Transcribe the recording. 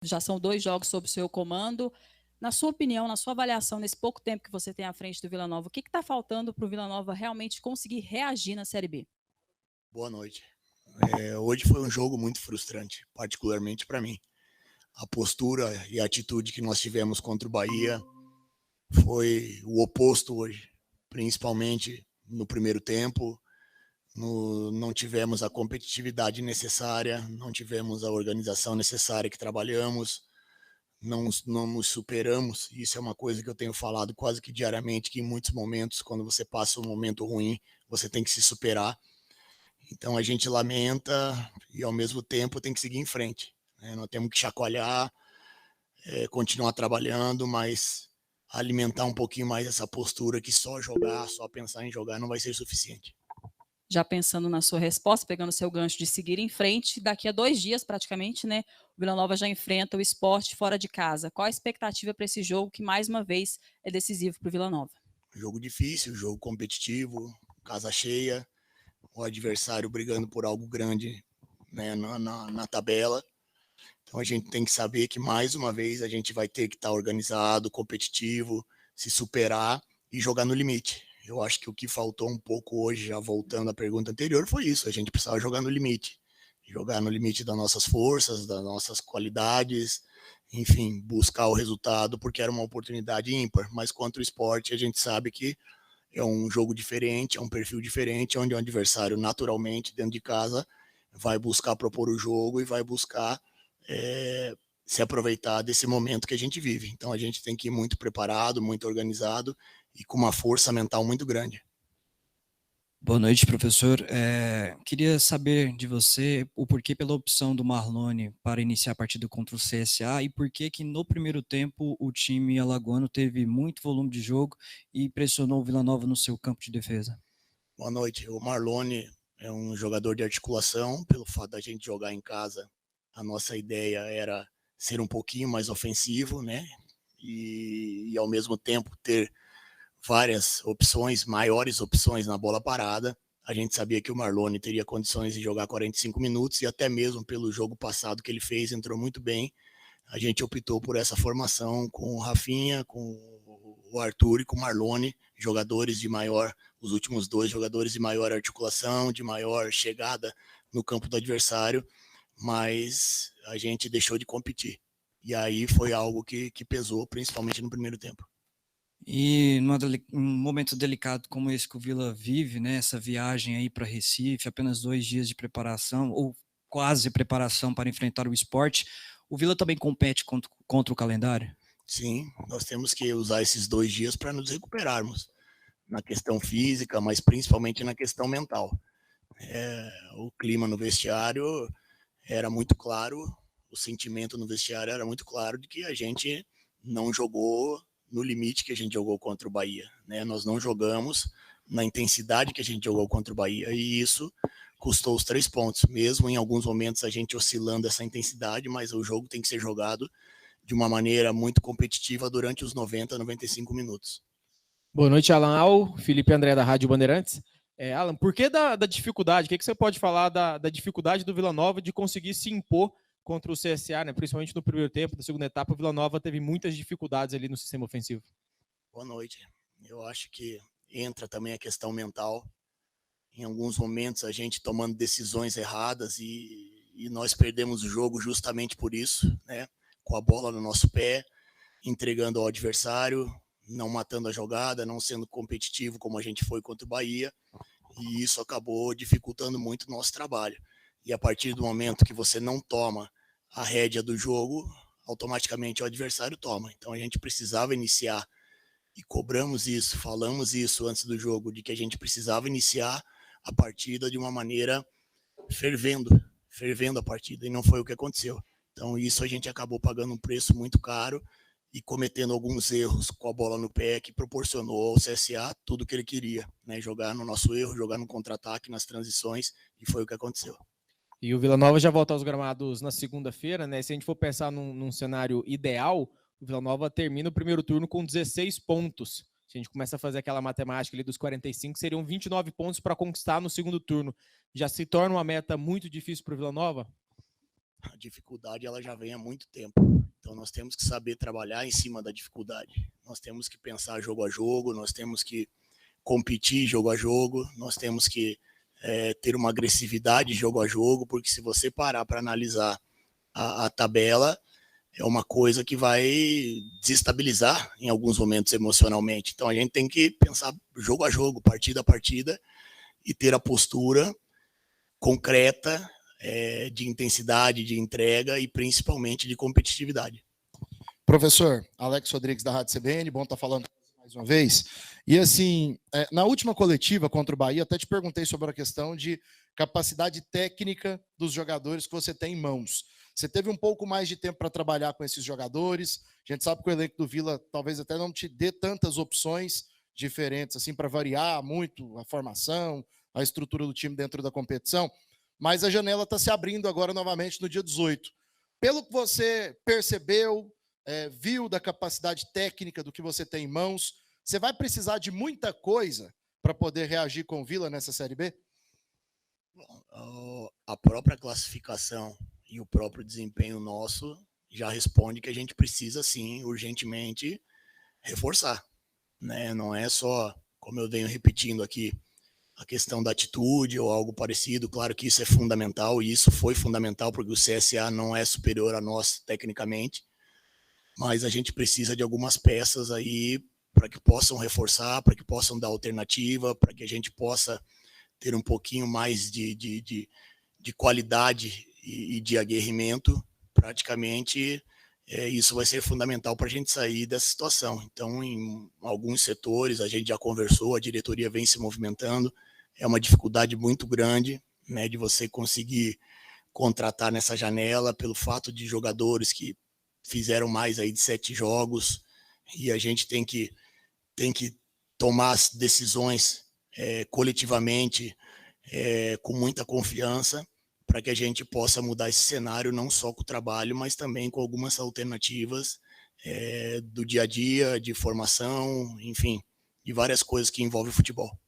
Já são 2 jogos sob o seu comando. Na sua opinião, na sua avaliação, nesse pouco tempo que você tem à frente do Vila Nova, o que está faltando para o Vila Nova realmente conseguir reagir na Série B? Boa noite. Hoje foi um jogo muito frustrante, particularmente para mim. A postura e a atitude que nós tivemos contra o Bahia foi o oposto hoje, principalmente no primeiro tempo. Não tivemos a competitividade necessária, não tivemos a organização necessária que trabalhamos, não nos superamos. Isso é uma coisa que eu tenho falado quase que diariamente, que em muitos momentos, quando você passa um momento ruim, você tem que se superar. Então a gente lamenta e ao mesmo tempo tem que seguir em frente, né? Nós temos que chacoalhar, continuar trabalhando, mas alimentar um pouquinho mais essa postura que só jogar, só pensar em jogar não vai ser suficiente. Já pensando na sua resposta, pegando seu gancho de seguir em frente, daqui a 2 dias praticamente, né, o Vila Nova já enfrenta o Sport fora de casa. Qual a expectativa para esse jogo que mais uma vez é decisivo para o Vila Nova? Jogo difícil, jogo competitivo, casa cheia, o adversário brigando por algo grande, né, na tabela. Então a gente tem que saber que mais uma vez a gente vai ter que estar organizado, competitivo, se superar e jogar no limite. Eu acho que o que faltou um pouco hoje, já voltando à pergunta anterior, foi isso. A gente precisava jogar no limite. Jogar no limite das nossas forças, das nossas qualidades, enfim, buscar o resultado, porque era uma oportunidade ímpar. Mas contra o esporte, a gente sabe que é um jogo diferente, é um perfil diferente, onde o adversário, naturalmente, dentro de casa, vai buscar propor o jogo e vai buscar se aproveitar desse momento que a gente vive. Então a gente tem que ir muito preparado, muito organizado e com uma força mental muito grande. Boa noite, professor. Queria saber de você o porquê pela opção do Marlone para iniciar a partida contra o CSA e por que no primeiro tempo o time alagoano teve muito volume de jogo e pressionou o Vila Nova no seu campo de defesa. Boa noite. O Marlone é um jogador de articulação. Pelo fato da gente jogar em casa, a nossa ideia era ser um pouquinho mais ofensivo, né? E ao mesmo tempo ter várias opções, maiores opções na bola parada. A gente sabia que o Marlone teria condições de jogar 45 minutos e até mesmo pelo jogo passado que ele fez, entrou muito bem. A gente optou por essa formação com o Rafinha, com o Arthur e com o Marlone, jogadores de maior, os últimos 2 jogadores de maior articulação, de maior chegada no campo do adversário, mas a gente deixou de competir. E aí foi algo que pesou, principalmente no primeiro tempo. E num momento delicado como esse que o Vila vive, né, essa viagem aí para Recife, apenas 2 dias de preparação, ou quase preparação para enfrentar o esporte, o Vila também compete contra o calendário? Sim, nós temos que usar esses 2 dias para nos recuperarmos, na questão física, mas principalmente na questão mental. O clima no vestiário era muito claro, o sentimento no vestiário era muito claro de que a gente não jogou no limite que a gente jogou contra o Bahia, né? Nós não jogamos na intensidade que a gente jogou contra o Bahia e isso custou os 3 pontos, mesmo em alguns momentos a gente oscilando essa intensidade, mas o jogo tem que ser jogado de uma maneira muito competitiva durante os 90, 95 minutos. Boa noite, Alan Al, Felipe André da Rádio Bandeirantes. Alan, por que da dificuldade? O que você pode falar da dificuldade do Vila Nova de conseguir se impor contra o CSA, né? Principalmente no primeiro tempo, na segunda etapa, o Vila Nova teve muitas dificuldades ali no sistema ofensivo. Boa noite. Eu acho que entra também a questão mental. Em alguns momentos a gente tomando decisões erradas e nós perdemos o jogo justamente por isso, né? Com a bola no nosso pé, entregando ao adversário, não matando a jogada, não sendo competitivo como a gente foi contra o Bahia, e isso acabou dificultando muito o nosso trabalho. E a partir do momento que você não toma a rédea do jogo, automaticamente o adversário toma. Então a gente precisava iniciar e cobramos isso, falamos isso antes do jogo, de que a gente precisava iniciar a partida de uma maneira fervendo a partida, e não foi o que aconteceu. Então isso a gente acabou pagando um preço muito caro e cometendo alguns erros com a bola no pé que proporcionou ao CSA tudo que ele queria, né? Jogar no nosso erro, jogar no contra-ataque, nas transições, e foi o que aconteceu. E o Vila Nova já volta aos gramados na segunda-feira, né? Se a gente for pensar num cenário ideal, o Vila Nova termina o primeiro turno com 16 pontos. Se a gente começa a fazer aquela matemática ali dos 45, seriam 29 pontos para conquistar no segundo turno. Já se torna uma meta muito difícil para o Vila Nova? A dificuldade ela já vem há muito tempo. Então nós temos que saber trabalhar em cima da dificuldade. Nós temos que pensar jogo a jogo, nós temos que competir jogo a jogo, nós temos que ter uma agressividade jogo a jogo, porque se você parar para analisar a tabela, é uma coisa que vai desestabilizar em alguns momentos emocionalmente. Então a gente tem que pensar jogo a jogo, partida a partida, e ter a postura concreta de intensidade, de entrega e principalmente de competitividade. Professor Alex Rodrigues da Rádio CBN, bom estar falando mais uma vez. E assim, na última coletiva contra o Bahia, até te perguntei sobre a questão de capacidade técnica dos jogadores que você tem em mãos. Você teve um pouco mais de tempo para trabalhar com esses jogadores. A gente sabe que o elenco do Vila talvez até não te dê tantas opções diferentes assim para variar muito a formação, a estrutura do time dentro da competição, mas a janela está se abrindo agora novamente no dia 18. Pelo que você percebeu, viu da capacidade técnica do que você tem em mãos, você vai precisar de muita coisa para poder reagir com o Vila nessa Série B? Bom, a própria classificação e o próprio desempenho nosso já responde que a gente precisa, sim, urgentemente reforçar, né? Não é só, como eu venho repetindo aqui, a questão da atitude ou algo parecido. Claro que isso é fundamental, e isso foi fundamental, porque o CSA não é superior a nós tecnicamente, mas a gente precisa de algumas peças aí para que possam reforçar, para que possam dar alternativa, para que a gente possa ter um pouquinho mais de qualidade e de aguerrimento. Praticamente, isso vai ser fundamental para a gente sair dessa situação. Então, em alguns setores, a gente já conversou, a diretoria vem se movimentando, é uma dificuldade muito grande, né, de você conseguir contratar nessa janela, pelo fato de jogadores que fizeram mais aí de 7 jogos, e a gente tem que tomar as decisões coletivamente, com muita confiança, para que a gente possa mudar esse cenário, não só com o trabalho, mas também com algumas alternativas do dia a dia, de formação, enfim, de várias coisas que envolvem o futebol.